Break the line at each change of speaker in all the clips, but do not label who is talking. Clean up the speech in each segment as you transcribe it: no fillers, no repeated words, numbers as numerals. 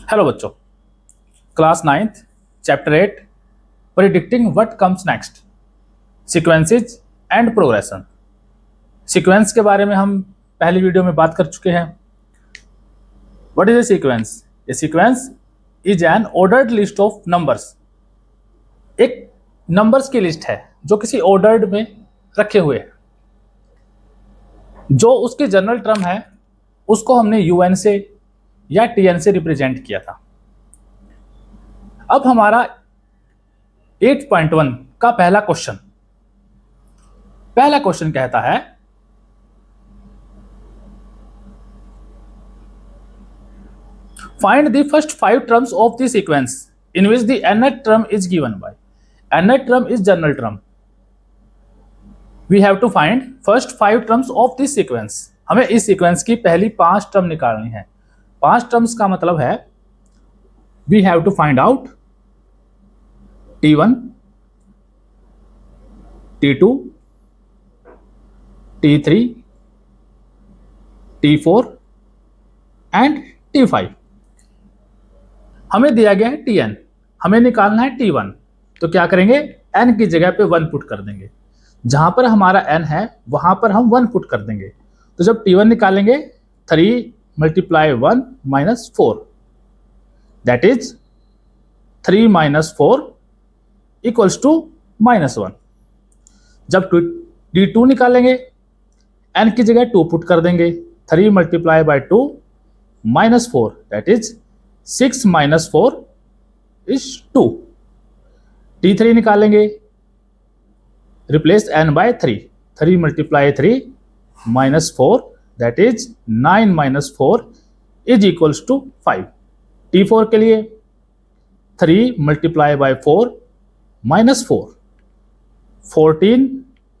Hello बच्चों, class 9th chapter 8 predicting what comes next, sequences and progression. Sequence के बारे में हम पहली वीडियो में बात कर चुके हैं। What is a sequence? A sequence is an ordered list of numbers. एक नंबर्स की लिस्ट है जो किसी ऑर्डर्ड में रखे हुए हैं। जो उसके जनरल टर्म है उसको हमने यूएन से या टीएन से रिप्रेजेंट किया था। अब हमारा 8.1 का पहला क्वेश्चन कहता है find the first 5 terms of the sequence in which the nth term is given by. nth term is general term. We have to find first 5 terms of this sequence. हमें इस सीक्वेंस की पहली 5 term निकालनी है। 5 terms का मतलब है we have to find out T1, T2, T3, T4 and T5। हमें दिया गया है Tn, हमें निकालना है T1। तो क्या करेंगे, n की जगह पे 1 पुट कर देंगे। जहां पर हमारा n है वहां पर हम 1 पुट कर देंगे। तो जब T1 निकालेंगे 3 × 1 - 4, दैट इज 3 - 4 इक्वल्स टू -1। जब D2 निकालेंगे n की जगह 2 पुट कर देंगे। 3 × 2 - 4, दैट इज 6 - 4 इज 2। T3 निकालेंगे, replace n by 3। 3 × 3 - 4, that is 9 - 4 is equals to 5। T4 के लिए 3 × 4 - 4, 14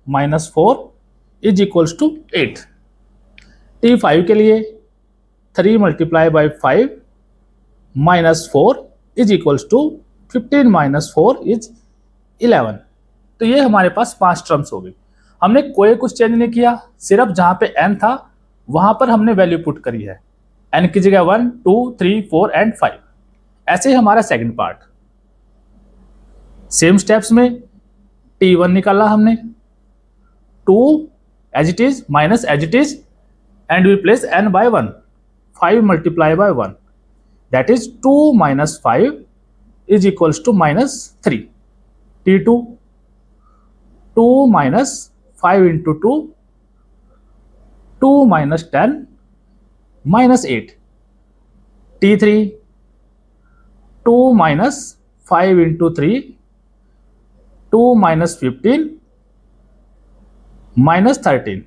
- 4 इज इक्वल्स टू 8। T5 के लिए 3 × 5 - 4 इज इक्वल्स टू 15 - 4 इज 11। तो ये हमारे पास 5 टर्म्स हो गई। हमने कोई कुछ चेंज नहीं किया, सिर्फ जहां पे n था वहां पर हमने वैल्यू पुट करी है। n की जगह 1, 2, 3, 4 एंड 5। ऐसे ही हमारा सेकंड पार्ट, सेम स्टेप्स में T1 निकाला हमने, 2 as it is minus as it is and we place n by 1। 5 × 1, that is 2 - 5 is equals to -3। T2 2 - 5 × 2, 2 - 10 -8। T3 2 - 5 × 3, 2 - 15 -13।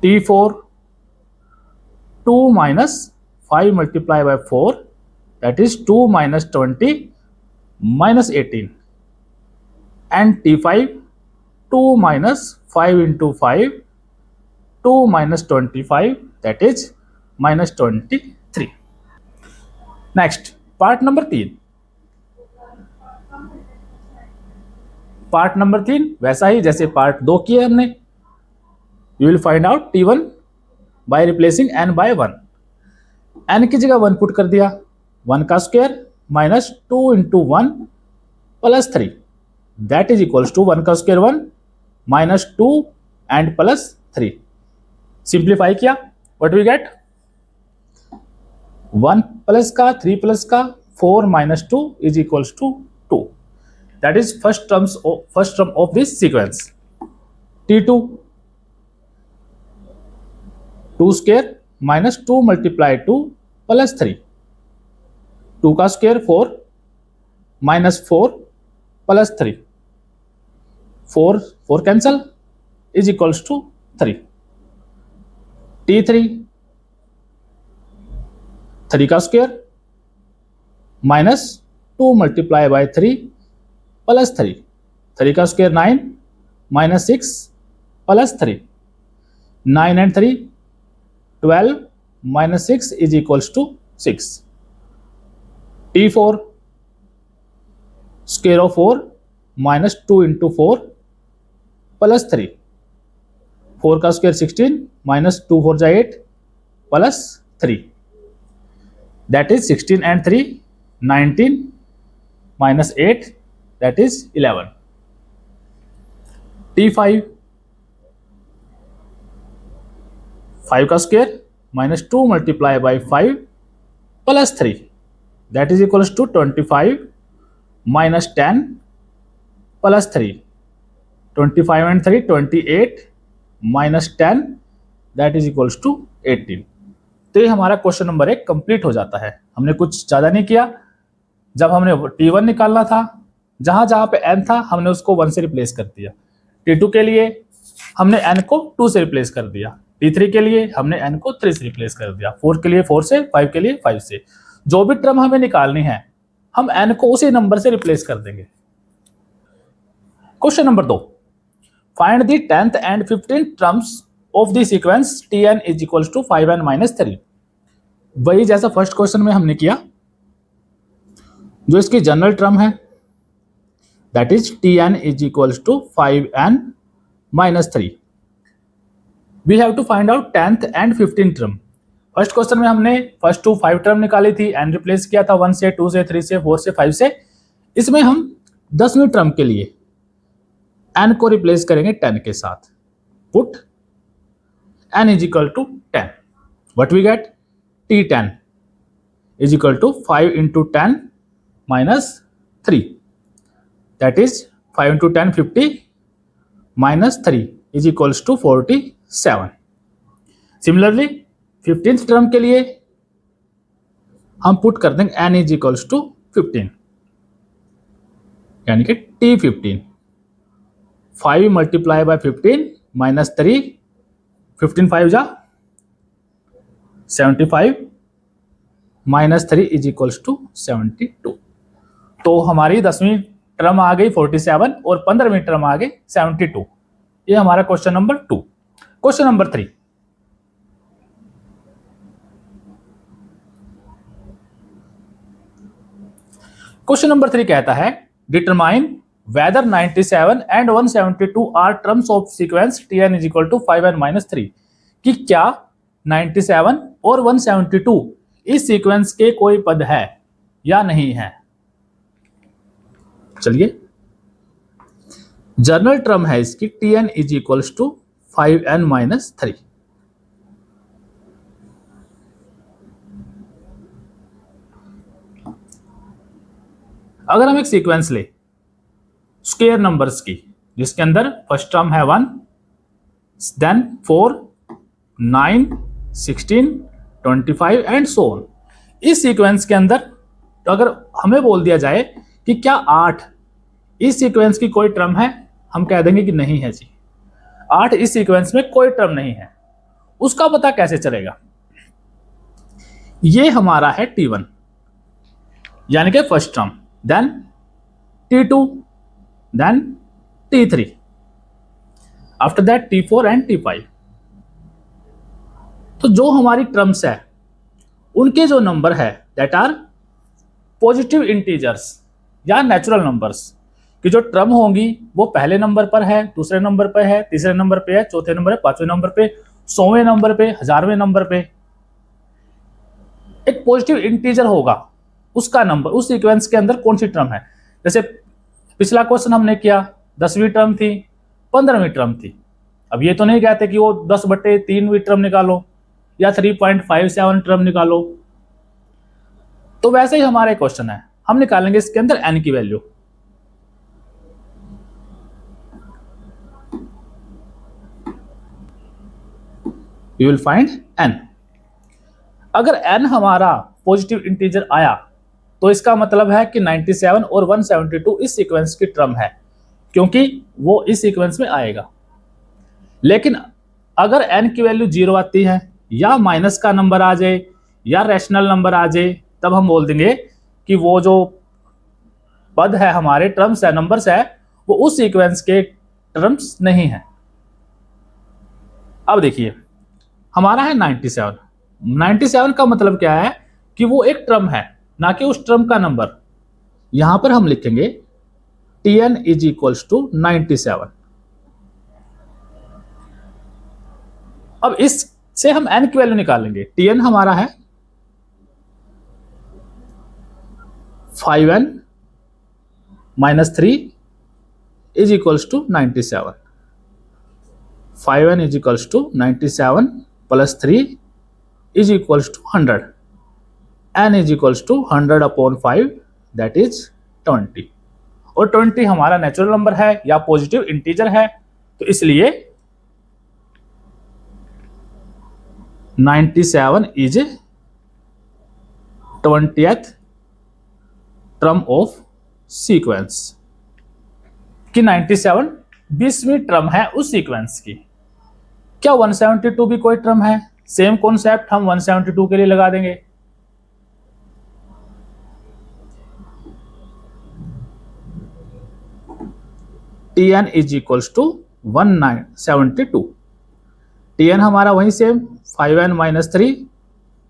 T4 2 - 5 × 4, that is 2 - 20 -18। and T5 2 - 5 × 5, 2 - 25, that is -23। Next part number 3। Part number 3 वैसा ही जैसे part 2 किया हमने। You will find out T1 by replacing n by 1। n की जगह 1 put कर दिया, 1 का square -2 × 1 + 3, that is equals to 1 का स्क्वायर 1 -2 एंड +3। सिंप्लीफाई किया, व्हाट वी गेट, 1 प्लस का 3 प्लस का 4 - 2 is equals to 2। That is first term of this sequence. T2 2 square -2 × 2 + 3, 2 का square 4 -4 + 3, 4 cancel is equals to 3। T3 3 का square -2 × 3 + 3, 3 का square 9 -6 + 3, 9 and 3 12 -6 is equals to 6। T4 square of 4 -2 × 4 + 3, 4 का square 16 -2 4 8 +3। That is 16 and 3 19 minus 8 that is 11. T5 5 का square minus 2 multiply by 5 plus 3 that is equals to 25 minus 10 plus 3 25 and 3 28 minus 10 that is equals to 18. तो ये हमारा question number 1 complete हो जाता है। हमने कुछ ज़्यादा नहीं किया। जब हमने T1 निकालना था, जहां जहां पे n था हमने उसको 1 से रिप्लेस कर दिया। T2 के लिए हमने n को 2 से रिप्लेस कर दिया। T3 के लिए हमने n को 3 से रिप्लेस कर दिया। 4 के लिए 4 से, 5 के लिए 5 से। जो भी टर्म हमें निकालनी है हम n को उसी नंबर से रिप्लेस कर देंगे। Question number 2, find the 10th and 15th terms of the sequence Tn is equals to 5n minus 3। वही जैसा फर्स्ट क्वेश्चन में हमने किया, जो इसकी जनरल टर्म है that is Tn is equals to 5n minus 3। We have to find out 10th and 15th term. First question में हमने फर्स्ट 2 5 टर्म निकाली थी, n रिप्लेस किया था 1 से, 2 से, 3 से, 4 से, 5 से। इसमें हम 10वीं टर्म के लिए n को रिप्लेस करेंगे 10 के साथ। Put n is equal to 10। What we get? T10 is equal to 5 into 10 minus 3 that is 5 into 10 50 minus 3 is equals to 47. Similarly 15th term के लिए हम पुट कर देंगे n is equals to 15 यानी कि T15 5 multiply by 15 minus 3 15 5 जा 75 minus 3 is equals to 72। तो हमारी 10वीं टर्म आ गई 47 और 15वीं टर्म आ गई 72। ये हमारा question number 2। Question number 3, question number 3 कहता है determine whether 97 and 172 are terms of sequence Tn is equal to 5n minus 3। कि क्या 97 और 172 इस सीक्वेंस के कोई पद है या नहीं है। चलिए, जनरल टर्म है इसकी Tn is equals to 5n minus 3। अगर हम एक सीक्वेंस ले स्क्वायर नंबर्स की, जिसके अंदर फर्स्ट टर्म है 1, देन 4, 9, 16, 25 एंड सो ऑन। इस सीक्वेंस के अंदर अगर हमें बोल दिया जाए कि क्या 8 इस सीक्वेंस की कोई टर्म है, हम कह देंगे कि नहीं है जी, 8 इस सीक्वेंस में कोई टर्म नहीं है। उसका पता कैसे चलेगा? ये हमारा है T1 यानी कि first term, then T2, then T3, after that T4 and T5। तो जो हमारी टर्म्स है उनके जो नंबर है दैट आर पॉजिटिव इंटीजर्स या नेचुरल नंबर्स की जो टर्म होंगी वो पहले नंबर पर है, दूसरे नंबर पर है, तीसरे नंबर पे है, चौथे नंबर पे, पांचवें नंबर पे, 100वें नंबर पे, 1000वें नंबर पे एक पॉजिटिव इंटीजर होगा। उसका नंबर उस सीक्वेंस के अंदर कौन सी टर्म है। जैसे पिछला क्वेश्चन हमने किया 10वीं टर्म थी, 15वीं टर्म थी। अब ये तो नहीं कहते कि वो 10/3वीं टर्म निकालो या 3.57 टर्म निकालो। तो वैसे ही हमारा क्वेश्चन है, हम निकालेंगे इसके अंदर n की value. We will find n। अगर n हमारा पॉजिटिव इंटीजर आया तो इसका मतलब है कि 97 और 172 इस सीक्वेंस की टर्म है, क्योंकि वो इस सीक्वेंस में आएगा। लेकिन अगर n की वैल्यू 0 आती है या माइनस का नंबर आ जाए या रैशनल नंबर आ जाए, तब हम बोल देंगे कि वो जो पद है हमारे टर्म्स है, नंबर्स है, वो उस सीक्वेंस के टर्म्स नहीं है। अब देखिए हमारा है 97। 97 का मतलब क्या है कि वो एक टर्म है, ना कि उस टर्म का नंबर। यहां पर हम लिखेंगे Tn इज इक्वल्स टू 97। अब इससे हम n की वैल्यू निकालेंगे। Tn हमारा है 5n minus 3 is equals to 97. 5n is equals to 97 plus 3 is equals to 100. n is equals to 100 upon 5 that is 20. और 20 हमारा नेचुरल नंबर है या पॉजिटिव इंटीजर है, तो इसलिए 97 is 20th term of sequence, कि 97 20वीं टर्म है उस सीक्वेंस की. क्या 172 भी कोई टर्म है? सेम कॉन्सेप्ट हम 172 के लिए लगा देंगे. Tn is equals to 172. Tn हमारा वही same 5n minus 3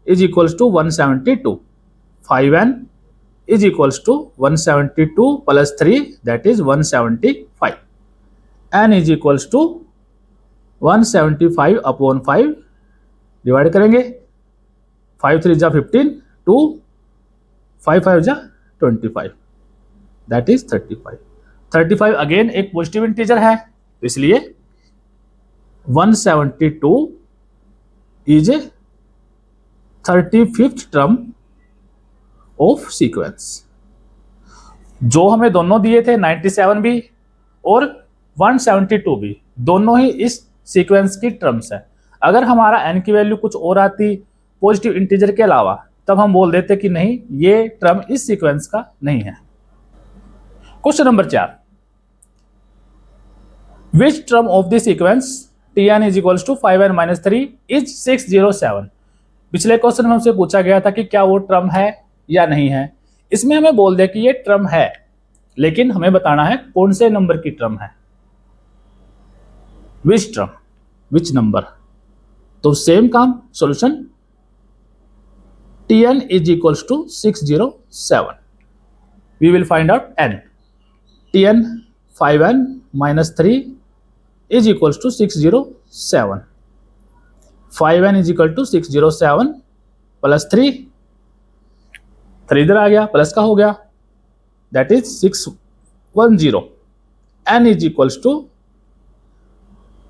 is equals to 172. 5n is equals to 172 plus 3 that is 175. n is equals to 175 upon 5 divide करेंगे. 5 3 जा 15, 2 5 5 जा 25 दैट इज 35. 35 अगेन एक पॉजिटिव इंटीजर है, तो इसलिए 172 is 35th term of sequence. जो हमें दोनों दिए थे 97 भी और 172 भी, दोनों ही इस सीक्वेंस की टर्म्स है. अगर हमारा n की वैल्यू कुछ और आती पॉजिटिव इंटीजर के अलावा, तब हम बोल देते कि नहीं, ये टर्म इस सीक्वेंस का नहीं है. Question number 4, which term of the sequence Tn is equals to 5n minus 3 is 607. पिछले क्वेश्चन में हमसे पूछा गया था कि क्या वो टर्म है या नहीं है. इसमें हमें बोल दे कि ये टर्म है, लेकिन हमें बताना है कौन से नंबर की टर्म है. which term, which number. तो सेम काम, solution Tn is equals to 607. We will find out n. Tn 5n minus 3 is equals to 607. 5n is equal to 607 plus 3 इधर आ गया, प्लस का हो गया, that is 610. n is equals to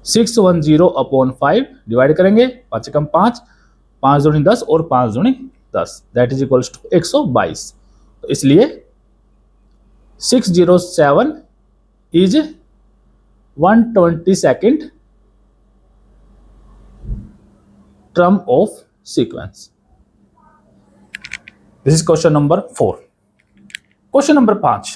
610 upon 5 divide करेंगे. 5 कम 5, 5 दूनी 10 और 5 दूनी 10 दैट इज इक्वल्स टू 122. तो इसलिए 607 is 122nd term of sequence. This is question number 4. Question number 5.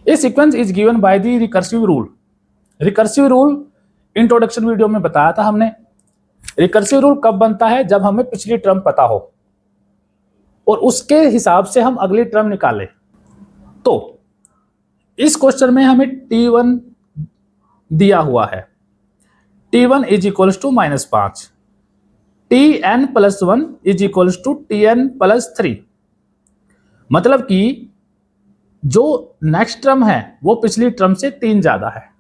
A sequence is given by the recursive rule. Recursive rule introduction video में बताया था हमने. रिकर्सिव रूल कब बनता है? जब हमें पिछली टर्म पता हो और उसके हिसाब से हम अगली टर्म निकालें. तो इस क्वेश्चन में हमें T1 दिया हुआ है. T1 is equals to -5. Tn plus 1 is equals to Tn plus 3. मतलब कि जो नेक्स्ट टर्म है वो पिछली टर्म से 3 ज्यादा है.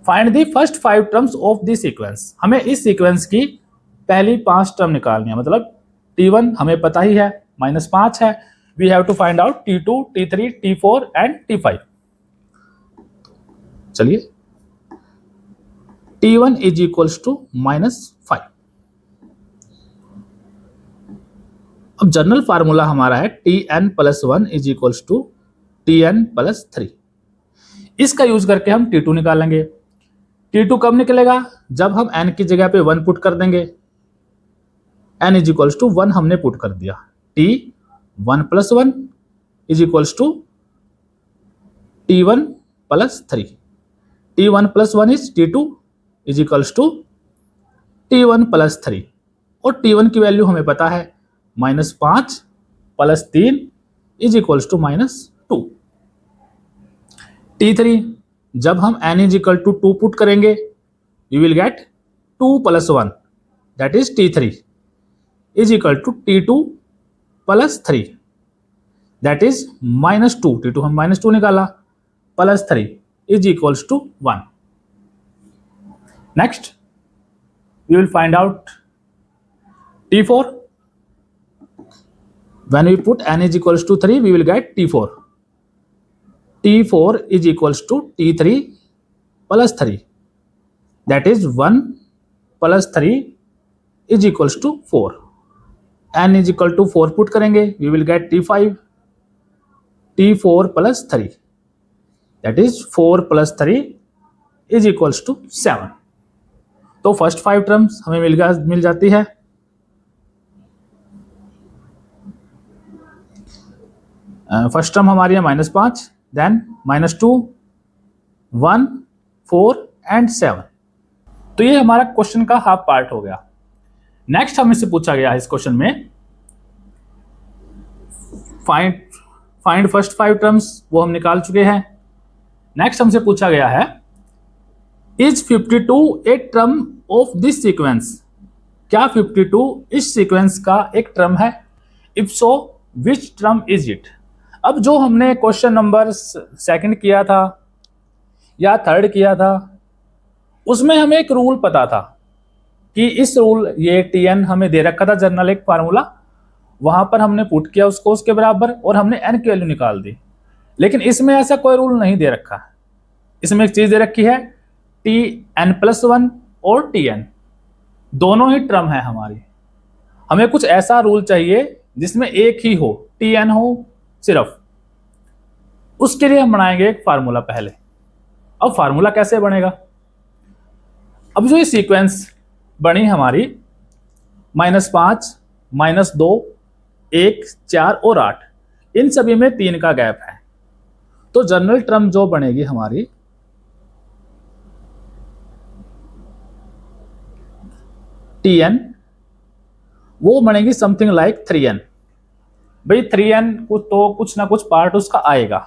Find the first 5 terms of the sequence. हमें इस सीक्वेंस की पहली 5 टर्म निकालनी है. मतलब T1 हमें पता ही है -5 है. We have to find out T2, T3, T4 and T5. चलिए, T1 इज इक्वल्स टू -5. अब जनरल फार्मूला हमारा है Tn plus 1 is equals to Tn plus 3. इसका यूज करके हम T2 निकालेंगे. T2 कब निकलेगा? जब हम n की जगह पे 1 पुट कर देंगे. n इज इक्वल्स टू 1 हमने पुट कर दिया. T1 plus 1 is equals to T1 plus 3. T1 plus 1 is T2 is equals to T1 plus 3. और T1 की वैल्यू हमें पता है -5 plus 3 is equals to -2. T3 जब हम n is equal to 2 put करेंगे, we will get 2 plus 1 that is T3 is equal to T2 plus 3 that is -2. T2 हम -2 निकाला, plus 3 is equals to 1. Next, we will find out T4. When we put n is equals to 3, we will get T4. T4 is equals to T3 plus 3. That is 1 plus 3 is equals to 4. n is equal to 4 put करेंगे, we will get T5. T4 plus 3. That is 4 plus 3 is equals to 7. तो first 5 terms हमें मिल जाती है. First term हमारी है -5, then -2, 1, 4 and 7. तो ये हमारा क्वेश्चन का हाफ पार्ट हो गया. नेक्स्ट हमें से पूछा गया है इस क्वेश्चन में फाइंड फर्स्ट 5 टर्म्स, वो हम निकाल चुके हैं. नेक्स्ट हमसे पूछा गया है is 52 a term of this sequence. क्या 52 इस सीक्वेंस का एक टर्म है? If so which term is it. अब जो हमने क्वेश्चन नंबर 2 किया था या 3 किया था, उसमें हमें एक रूल पता था कि इस रूल, ये Tn हमें दे रखा था जनरल एक फार्मूला, वहां पर हमने पुट किया उसको उसके बराबर और हमने n की वैल्यू निकाल दी. लेकिन इसमें ऐसा कोई रूल नहीं दे रखा. इसमें एक चीज दे रखी है Tn+1 और Tn, दोनों ही टर्म है हमारी. हमें कुछ ऐसा रूल चाहिए जिसमें एक ही हो, Tn हो सिर्फ. उसके लिए हम बनाएंगे एक फार्मूला पहले. अब फार्मूला कैसे बनेगा? अब जो ये सीक्वेंस बनी हमारी -5, -2, 1, 4 और 8, इन सभी में 3 का गैप है. तो जनरल टर्म जो बनेगी हमारी Tn, वो बनेगी समथिंग लाइक 3n. भाई 3n को तो कुछ ना कुछ पार्ट उसका आएगा.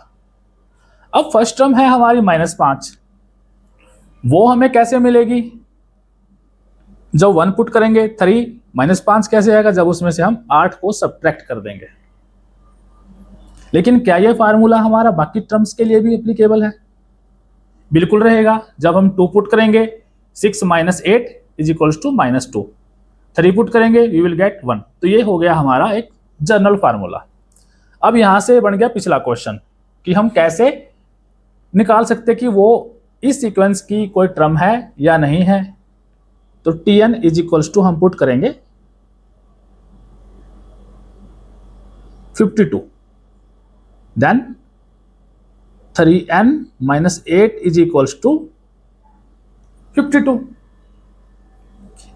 अब फर्स्ट टर्म है हमारी -5, वो हमें कैसे मिलेगी? जब 1 पुट करेंगे 3 -5 कैसे आएगा? जब उसमें से हम 8 को सब्ट्रैक्ट कर देंगे. लेकिन क्या यह फार्मूला हमारा बाकी टर्म्स के लिए भी एप्लीकेबल है? बिल्कुल रहेगा. जब हम 2 पुट करेंगे 6 - 8 इज इक्वल्स टू -2. 3 पुट करेंगे वी विल गेट 1. तो ये हो गया हमारा एक जनरल फार्मूला. अब यहां से बन गया पिछला क्वेश्चन कि हम कैसे निकाल सकते कि वो इस सीक्वेंस की कोई टर्म है या नहीं है. तो Tn इज इक्वल्स टू हम पुट करेंगे 52, then 3n - 8 is equals to 52.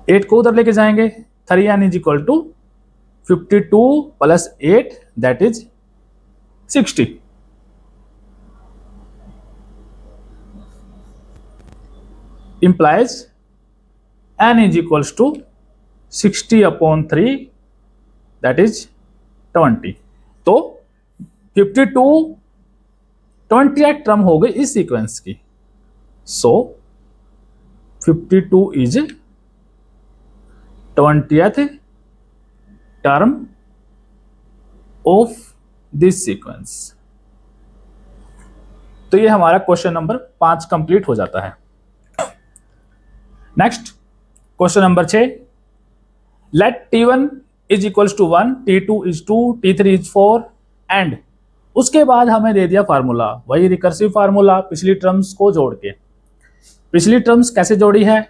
8 को उधर लेके जाएंगे, 3n is equal to 52 + 8 that is 60. implies n is equals to 60/3 that is 20. तो 52 20th टर्म हो गई इस सीक्वेंस की. सो 52 is 20th term of this sequence. तो ये हमारा क्वेश्चन नंबर 5 कंप्लीट हो जाता है. Next question number 6. Let T1 is equals to 1, T2 is 2, T3 is 4 and उसके बाद हमें दे दिया फार्मूला, वही रिकर्सिव फार्मूला पिछली टर्म्स को जोड़ के. पिछली टर्म्स कैसे जोड़ी है?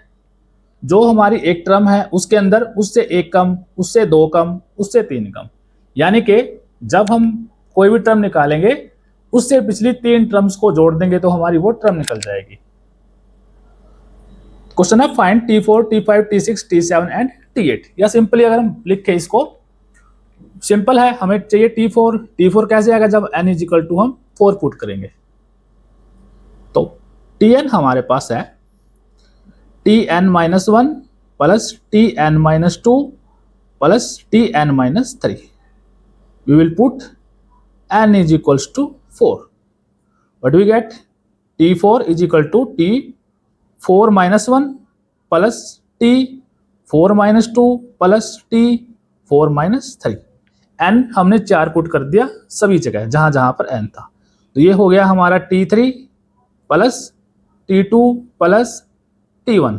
जो हमारी एक टर्म है उसके अंदर उससे 1 कम, उससे 2 कम, उससे 3 कम. यानी कि जब हम कोई भी टर्म निकालेंगे उससे पिछली 3 टर्म्स को जोड़ देंगे तो हमारी वो टर्म निकल जाएगी. क्वेश्चन है find T4, T5, T6, T7 and T8. या सिंपली अगर हम लिखे इसको, सिंपल है, हमें चाहिए T4 कैसे आएगा? जब n इज इक्वल टू हम 4 पुट करेंगे. तो Tn हमारे पास है Tn-1 plus Tn-2 plus Tn-3. We will put n is equals to 4. What we get? T4 is equal to T4-1 plus T4-2 plus T4-3. n हमने 4 put कर दिया सभी जगह जहां जहां पर n था. तो ये हो गया हमारा T3 plus T2 plus T1।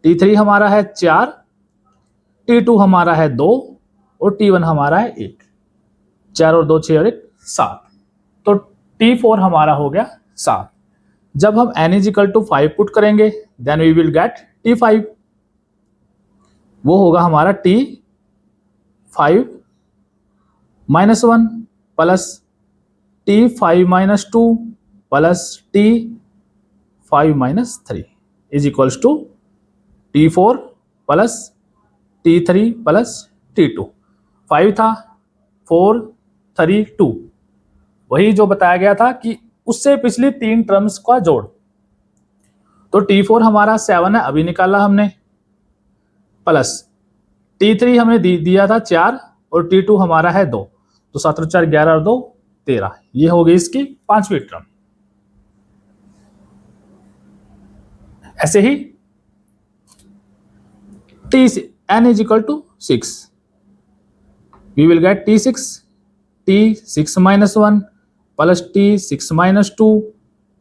T3 हमारा है 4, T2 हमारा है 2 और T1 हमारा है 1। 4 और 2 6 और 1 7। तो T4 हमारा हो गया 7। जब हम n = 5 पुट करेंगे then we will get T5। वो होगा हमारा T5 minus 1 plus T5 minus 2 plus T5 minus 3 is equals to T4 plus T3 plus T2। 5 था, 4 3 2, वही जो बताया गया था कि उससे पिछली 3 टर्म्स का जोड़। तो T4 हमारा 7 है, अभी निकाला हमने, प्लस T3 हमें दिया था 4 और T2 हमारा है 2। तो 7 और 4 11 और 2 13। ये हो गई इसकी 5वीं टर्म। ऐसे ही n = 6, we will get T6 minus 1 plus T6 minus 2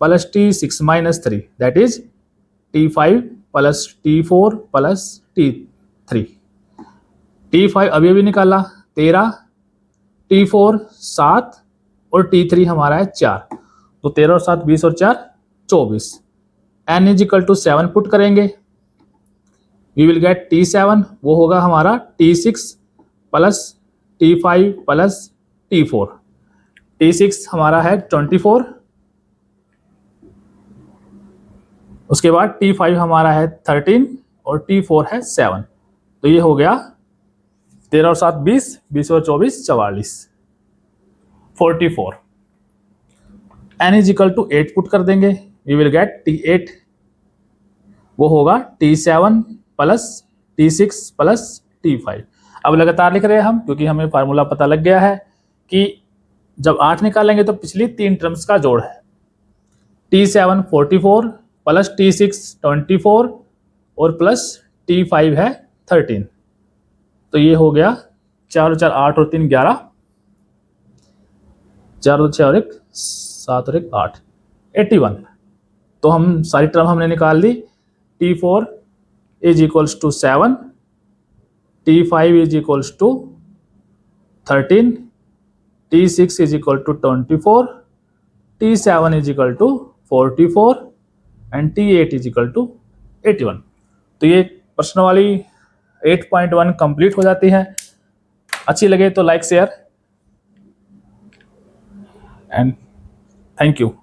plus T6 minus 3, that is T5 plus T4 plus T3। T5 अभी निकाला 13, T4 7 और T3 हमारा है 4। तो 13 और 7 20 और 4 24। n = 7 पुट करेंगे, वी विल गेट T7, वो होगा हमारा T6 plus T5 plus T4। T6 हमारा है 24, उसके बाद T5 हमारा है 13 और T4 है 7। तो ये हो गया 13 और 7 20, 20 और 24 44, 44। n = 8 पुट कर देंगे, वी विल गेट T8, वो होगा T7 plus T6 plus T5। अब लगातार लिख रहे हैं हम, क्योंकि हमें फार्मूला पता लग गया है कि जब 8 निकालेंगे तो पिछली 3 टर्म्स का जोड़ है। T7 44 प्लस T6 24 और प्लस T5 है 13। तो ये हो गया 4 और 4 8 और 3 11, 4 और 6 और 1 7 और 1 8, 81। तो हम सारी टर्म हमने निकाल ली। T4 is equals to 7, T5 is equals to 13, T6 is equal to 24, T7 is equal to 44 and T8 is equal to 81। तो ये प्रश्न वाली 8.1 कंप्लीट हो जाती है। अच्छी लगे तो like share and thank you.